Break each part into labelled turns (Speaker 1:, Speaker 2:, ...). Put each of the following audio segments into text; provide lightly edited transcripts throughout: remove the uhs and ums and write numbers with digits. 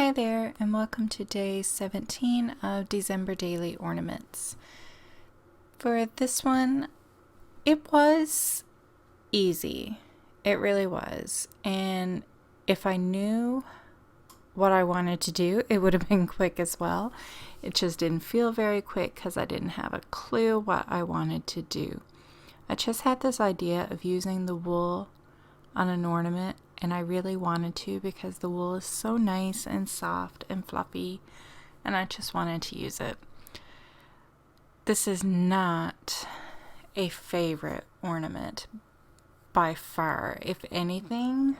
Speaker 1: Hi there, and welcome to day 17 of December Daily Ornaments. For this one, it was easy. It really was. And if I knew what I wanted to do, it would have been quick as well. It just didn't feel very quick because I didn't have a clue what I wanted to do. I just had this idea of using the wool on an ornament, and I really wanted to because the wool is so nice and soft and fluffy, and I just wanted to use it. This is not a favorite ornament by far. If anything,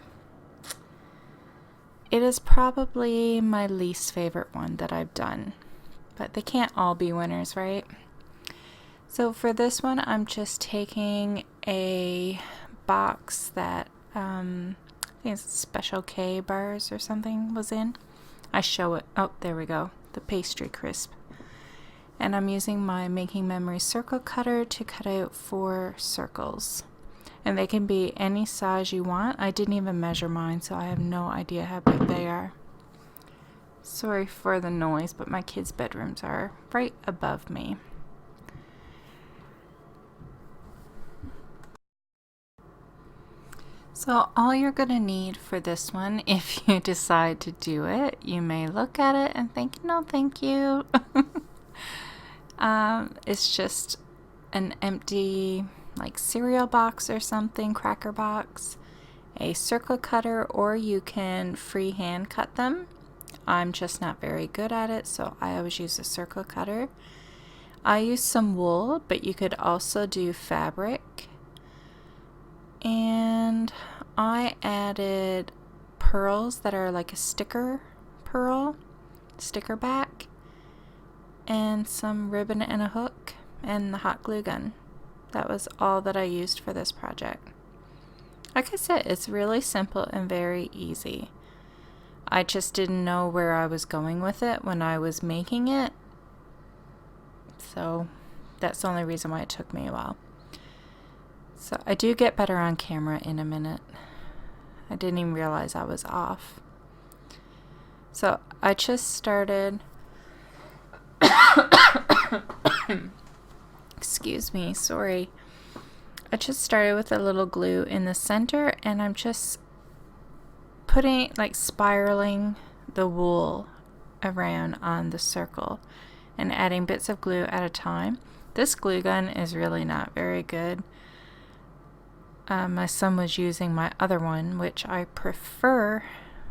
Speaker 1: it is probably my least favorite one that I've done, but they can't all be winners, right? So for this one, I'm just taking a box that I think it's Special K bars or something was in. I show it. Oh, there we go. The pastry crisp. And I'm using my Making Memories circle cutter to cut out 4 circles. And they can be any size you want. I didn't even measure mine, so I have no idea how big they are. Sorry for the noise, but my kids' bedrooms are right above me. So all you're going to need for this one, if you decide to do it, you may look at it and think, no, thank you. It's just an empty like cereal box or something, cracker box, a circle cutter, or you can freehand cut them. I'm just not very good at it, so I always use a circle cutter. I use some wool, but you could also do fabric. And I added pearls that are like a sticker pearl, sticker back, and some ribbon and a hook, and the hot glue gun. That was all that I used for this project. Like I said, it's really simple and very easy. I just didn't know where I was going with it when I was making it, so that's the only reason why it took me a while. So I do get better on camera in a minute. I didn't even realize I was off. So I just started excuse me, sorry. I just started with a little glue in the center, and I'm just putting, like, spiraling the wool around on the circle and adding bits of glue at a time. This glue gun is really not very good. My son was using my other one, which I prefer,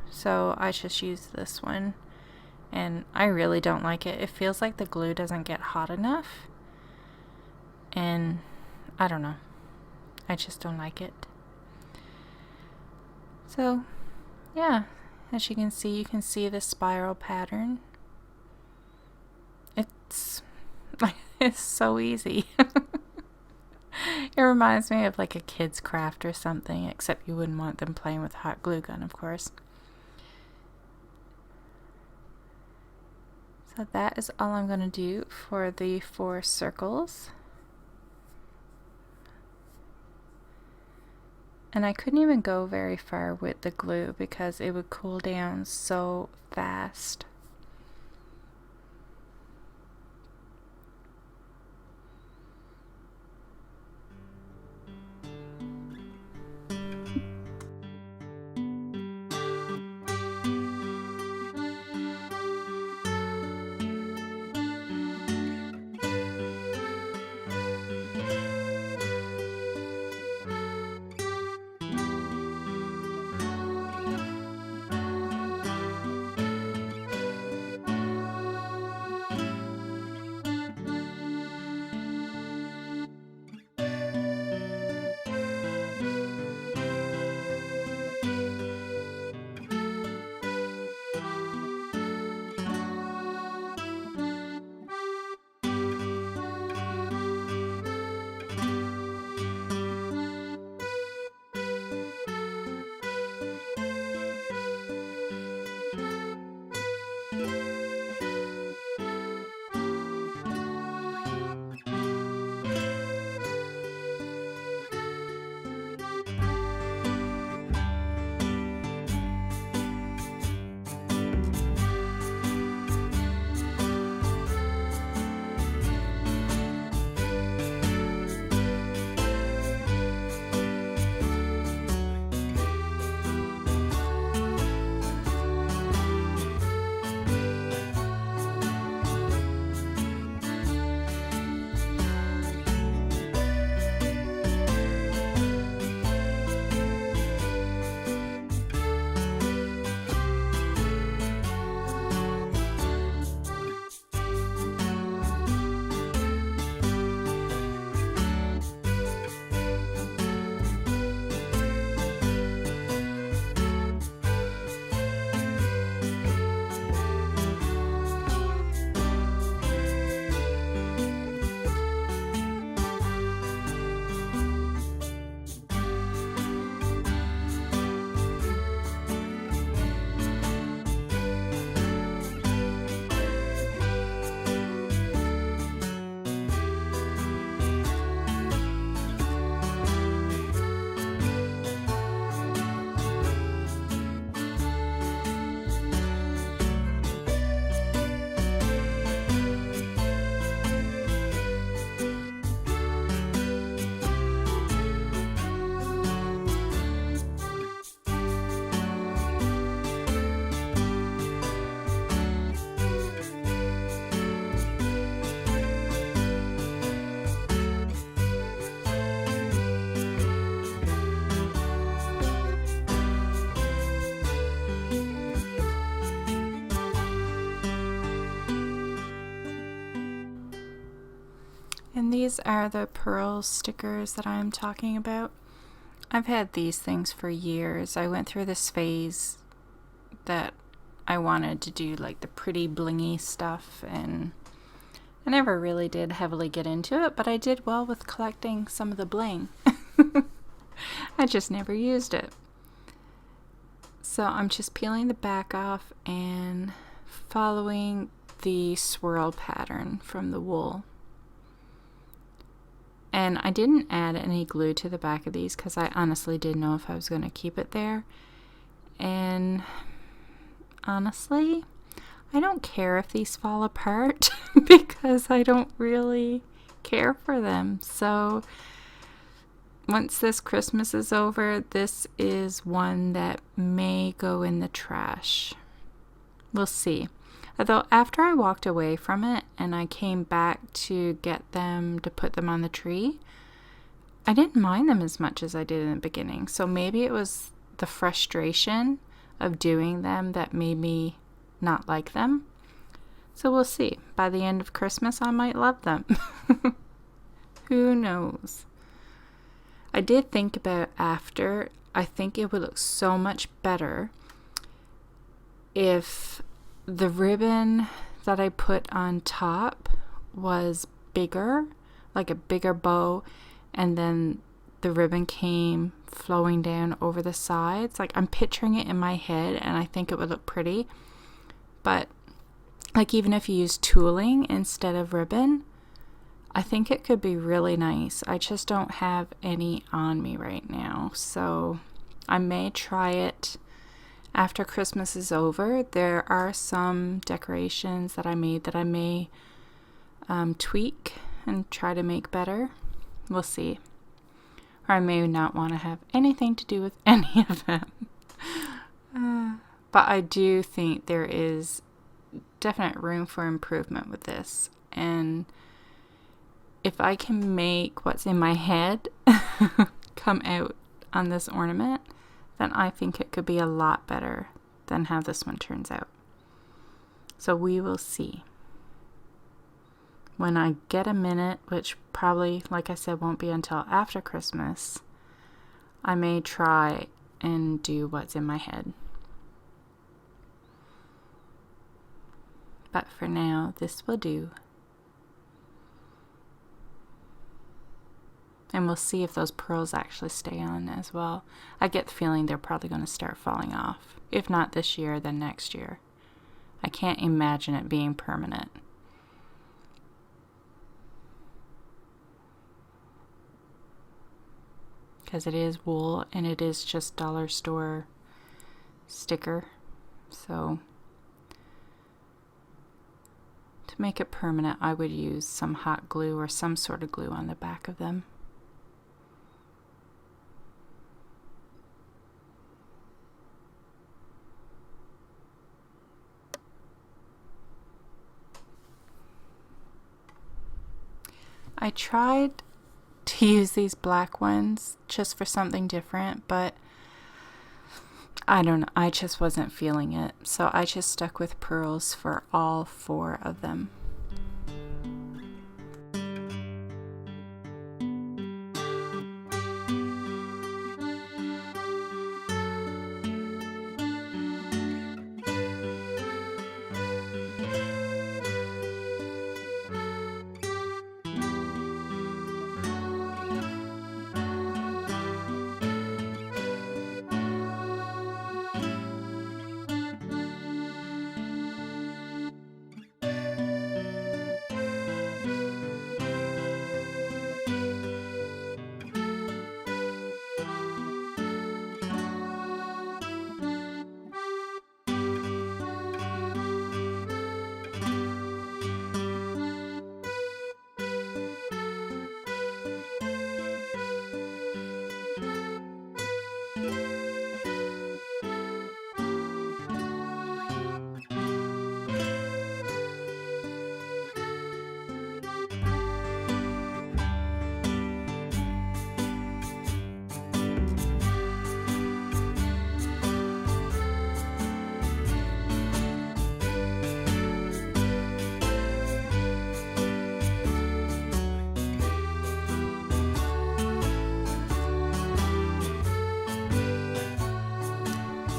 Speaker 1: so I just used this one, and I really don't like it. It feels like the glue doesn't get hot enough, and I don't know. I just don't like it. So, yeah, as you can see the spiral pattern. It's so easy. It reminds me of like a kid's craft or something, except you wouldn't want them playing with a hot glue gun, of course. So that is all I'm going to do for the 4 circles. And I couldn't even go very far with the glue because it would cool down so fast. And these are the pearl stickers that I'm talking about. I've had these things for years. I went through this phase that I wanted to do like the pretty blingy stuff, and I never really did heavily get into it, but I did well with collecting some of the bling. I just never used it. So I'm just peeling the back off and following the swirl pattern from the wool. And I didn't add any glue to the back of these because I honestly didn't know if I was going to keep it there. And honestly, I don't care if these fall apart because I don't really care for them. So once this Christmas is over, this is one that may go in the trash. We'll see. Although after I walked away from it and I came back to get them to put them on the tree, I didn't mind them as much as I did in the beginning. So maybe it was the frustration of doing them that made me not like them. So we'll see. By the end of Christmas, I might love them. Who knows? I did think about after, I think it would look so much better if the ribbon that I put on top was bigger, like a bigger bow, and then the ribbon came flowing down over the sides. Like, I'm picturing it in my head and I think it would look pretty. But like, even if you use tooling instead of ribbon, I think it could be really nice. I just don't have any on me right now, so I may try it after Christmas is over. There are some decorations that I made that I may tweak and try to make better. We'll see. Or I may not want to have anything to do with any of them. But I do think there is definite room for improvement with this. And if I can make what's in my head come out on this ornament, then I think it could be a lot better than how this one turns out. So we will see. When I get a minute, which probably, like I said, won't be until after Christmas, I may try and do what's in my head. But for now, this will do. And we'll see if those pearls actually stay on as well. I get the feeling they're probably going to start falling off. If not this year, then next year. I can't imagine it being permanent. Because it is wool and it is just dollar store sticker. So to make it permanent, I would use some hot glue or some sort of glue on the back of them. I tried to use these black ones just for something different, but I don't know, I just wasn't feeling it. So I just stuck with pearls for all 4 of them.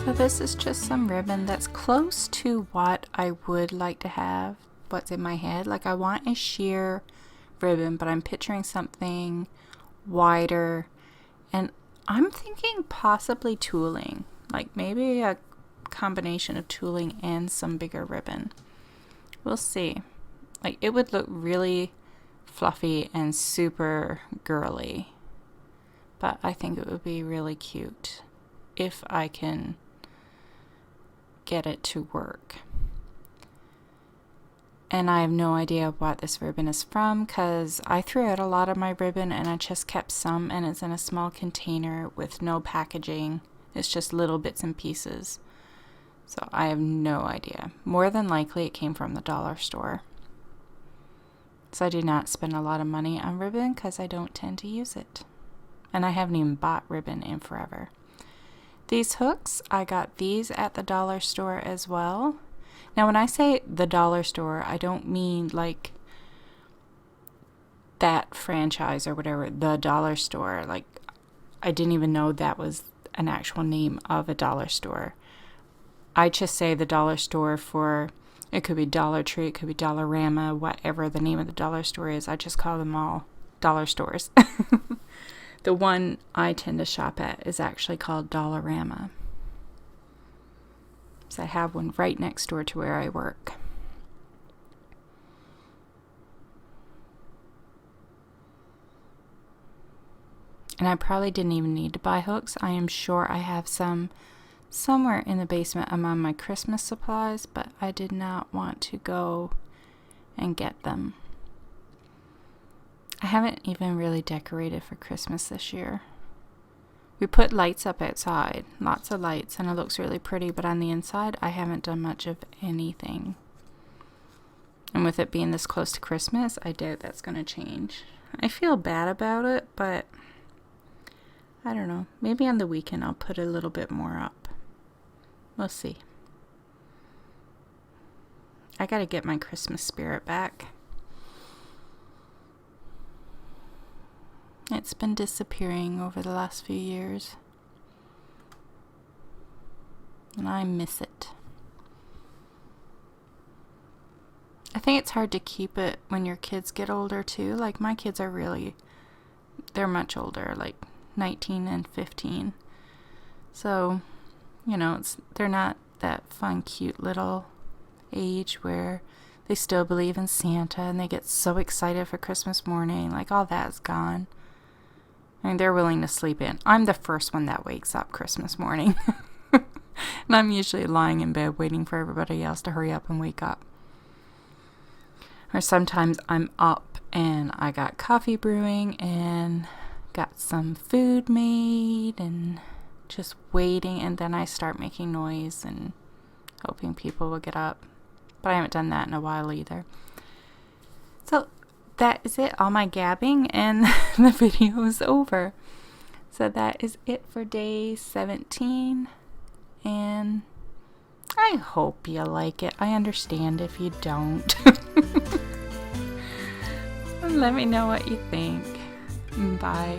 Speaker 1: So this is just some ribbon that's close to what I would like to have, what's in my head. Like I want a sheer ribbon, but I'm picturing something wider, and I'm thinking possibly tooling, like maybe a combination of tooling and some bigger ribbon. We'll see. Like it would look really fluffy and super girly, but I think it would be really cute if I can get it to work. And I have no idea what this ribbon is from because I threw out a lot of my ribbon and I just kept some, and it's in a small container with no packaging. It's just little bits and pieces. So I have no idea. More than likely it came from the dollar store. So I do not spend a lot of money on ribbon because I don't tend to use it. And I haven't even bought ribbon in forever. These hooks, I got these at the dollar store as well. Now when I say the dollar store, I don't mean like that franchise or whatever, the dollar store. Like I didn't even know that was an actual name of a dollar store. I just say the dollar store for, it could be Dollar Tree, it could be Dollarama, whatever the name of the dollar store is. I just call them all dollar stores. The one I tend to shop at is actually called Dollarama. So I have one right next door to where I work. And I probably didn't even need to buy hooks. I am sure I have some somewhere in the basement among my Christmas supplies, but I did not want to go and get them. I haven't even really decorated for Christmas this year. We put lights up outside, lots of lights, and it looks really pretty, but on the inside, I haven't done much of anything. And with it being this close to Christmas, I doubt that's going to change. I feel bad about it, but I don't know. Maybe on the weekend I'll put a little bit more up. We'll see. I got to get my Christmas spirit back. It's been disappearing over the last few years, and I miss it. I think it's hard to keep it when your kids get older too. Like my kids are they're much older, like 19 and 15. So, they're not that fun, cute little age where they still believe in Santa and they get so excited for Christmas morning. Like all that's gone. I mean, they're willing to sleep in. I'm the first one that wakes up Christmas morning. And I'm usually lying in bed waiting for everybody else to hurry up and wake up. Or sometimes I'm up and I got coffee brewing and got some food made and just waiting, and then I start making noise and hoping people will get up. But I haven't done that in a while either. So that is it, all my gabbing, and the video is over. So that is it for day 17, and I hope you like it. I understand if you don't. Let me know what you think. Bye.